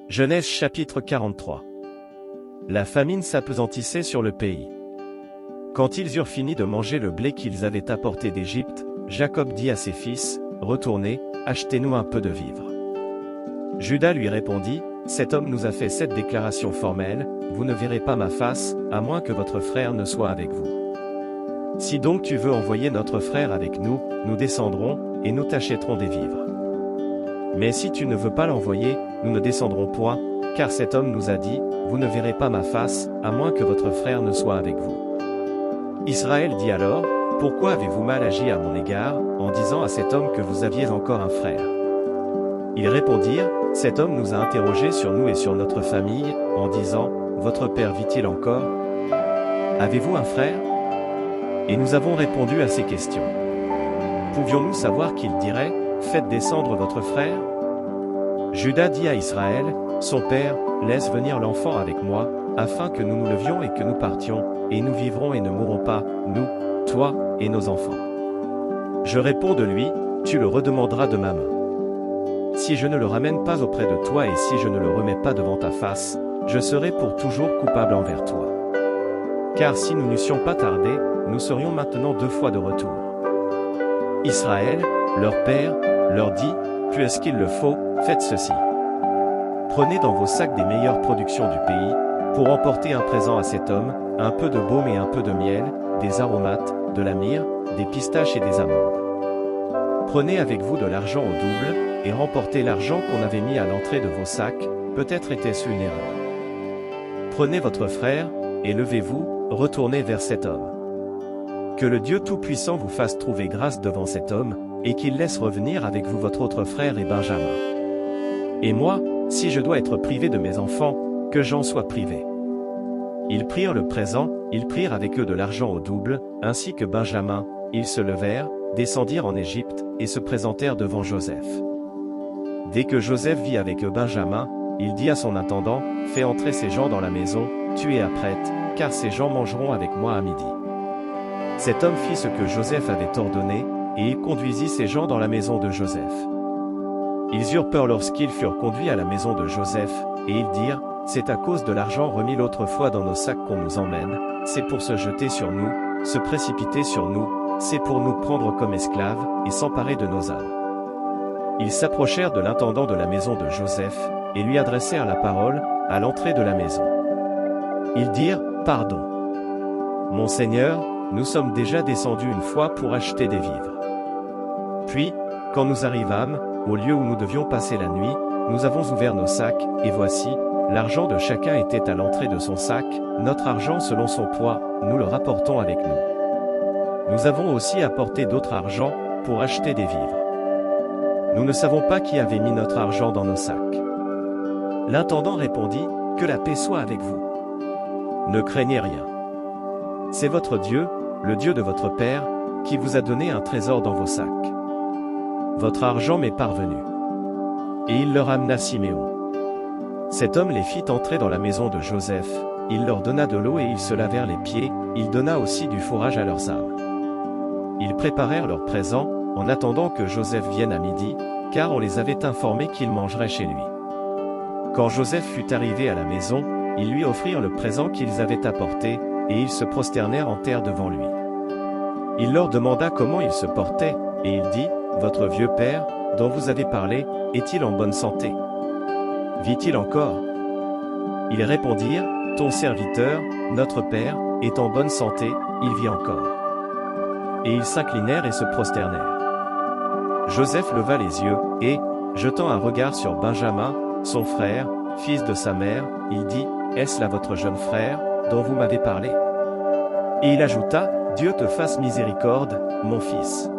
Genèse chapitre 43. La famine s'appesantissait sur le pays. Quand ils eurent fini de manger le blé qu'ils avaient apporté d'Égypte, Jacob dit à ses fils, « Retournez, achetez-nous un peu de vivres. » Juda lui répondit, « Cet homme nous a fait cette déclaration formelle, vous ne verrez pas ma face, à moins que votre frère ne soit avec vous. Si donc tu veux envoyer notre frère avec nous, nous descendrons, et nous t'achèterons des vivres. Mais si tu ne veux pas l'envoyer, nous ne descendrons point, car cet homme nous a dit, vous ne verrez pas ma face, à moins que votre frère ne soit avec vous. » Israël dit alors, « Pourquoi avez-vous mal agi à mon égard, en disant à cet homme que vous aviez encore un frère ?» Ils répondirent, « Cet homme nous a interrogés sur nous et sur notre famille, en disant, votre père vit-il encore? Avez-vous un frère? » Et nous avons répondu à ces questions. Pouvions-nous savoir qu'il dirait, « Faites descendre votre frère » Juda dit à Israël, son père, « Laisse venir l'enfant avec moi, afin que nous nous levions et que nous partions, et nous vivrons et ne mourrons pas, nous, toi, et nos enfants. » Je réponds de lui, « Tu le redemanderas de ma main. Si je ne le ramène pas auprès de toi et si je ne le remets pas devant ta face, je serai pour toujours coupable envers toi. Car si nous n'eussions pas tardé, nous serions maintenant 2 fois de retour. » Israël, leur père, leur dit, « Puisqu'il le faut, faites ceci. Prenez dans vos sacs des meilleures productions du pays, pour emporter un présent à cet homme, un peu de baume et un peu de miel, des aromates, de la myrrhe, des pistaches et des amandes. Prenez avec vous de l'argent au double, et remportez l'argent qu'on avait mis à l'entrée de vos sacs, peut-être était-ce une erreur. Prenez votre frère, et levez-vous, retournez vers cet homme. Que le Dieu Tout-Puissant vous fasse trouver grâce devant cet homme, et qu'il laisse revenir avec vous votre autre frère et Benjamin. Et moi, si je dois être privé de mes enfants, que j'en sois privé. » Ils prirent le présent, ils prirent avec eux de l'argent au double, ainsi que Benjamin, ils se levèrent, descendirent en Égypte, et se présentèrent devant Joseph. Dès que Joseph vit avec eux Benjamin, il dit à son intendant, « Fais entrer ces gens dans la maison, tu es apprête, car ces gens mangeront avec moi à midi. » Cet homme fit ce que Joseph avait ordonné, et il conduisit ces gens dans la maison de Joseph. Ils eurent peur lorsqu'ils furent conduits à la maison de Joseph, et ils dirent, « C'est à cause de l'argent remis l'autre fois dans nos sacs qu'on nous emmène, c'est pour se jeter sur nous, se précipiter sur nous, c'est pour nous prendre comme esclaves, et s'emparer de nos âmes. » Ils s'approchèrent de l'intendant de la maison de Joseph, et lui adressèrent la parole, à l'entrée de la maison. Ils dirent, « Pardon. Mon Seigneur, nous sommes déjà descendus une fois pour acheter des vivres. Puis, quand nous arrivâmes, au lieu où nous devions passer la nuit, nous avons ouvert nos sacs, et voici, l'argent de chacun était à l'entrée de son sac, notre argent selon son poids, nous le rapportons avec nous. Nous avons aussi apporté d'autre argent, pour acheter des vivres. Nous ne savons pas qui avait mis notre argent dans nos sacs. » L'intendant répondit, « Que la paix soit avec vous. Ne craignez rien. C'est votre Dieu, le Dieu de votre Père, qui vous a donné un trésor dans vos sacs. Votre argent m'est parvenu. » Et il leur amena Siméon. Cet homme les fit entrer dans la maison de Joseph, il leur donna de l'eau et ils se lavèrent les pieds, il donna aussi du fourrage à leurs âmes. Ils préparèrent leurs présents, en attendant que Joseph vienne à midi, car on les avait informés qu'il mangerait chez lui. Quand Joseph fut arrivé à la maison, ils lui offrirent le présent qu'ils avaient apporté, et ils se prosternèrent en terre devant lui. Il leur demanda comment il se portait, et il dit, « Votre vieux père, dont vous avez parlé, est-il en bonne santé? Vit-il encore? » Ils répondirent, « Ton serviteur, notre père, est en bonne santé, il vit encore. » Et ils s'inclinèrent et se prosternèrent. Joseph leva les yeux, et, jetant un regard sur Benjamin, son frère, fils de sa mère, il dit, « Est-ce là votre jeune frère, dont vous m'avez parlé? » Et il ajouta, « Dieu te fasse miséricorde, mon fils. »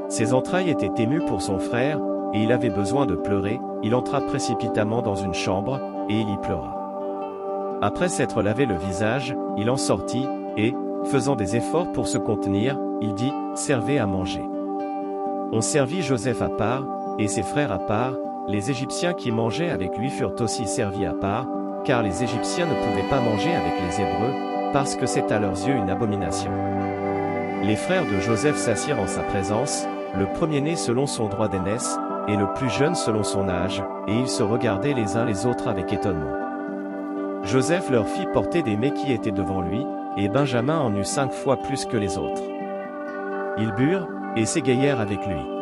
Ses entrailles étaient émues pour son frère, et il avait besoin de pleurer, il entra précipitamment dans une chambre, et il y pleura. Après s'être lavé le visage, il en sortit, et, faisant des efforts pour se contenir, il dit, « Servez à manger. » On servit Joseph à part, et ses frères à part, les Égyptiens qui mangeaient avec lui furent aussi servis à part, car les Égyptiens ne pouvaient pas manger avec les Hébreux, parce que c'est à leurs yeux une abomination. Les frères de Joseph s'assirent en sa présence, le premier-né selon son droit d'aînesse, et le plus jeune selon son âge, et ils se regardaient les uns les autres avec étonnement. Joseph leur fit porter des mets qui étaient devant lui, et Benjamin en eut 5 fois plus que les autres. Ils burent, et s'égayèrent avec lui.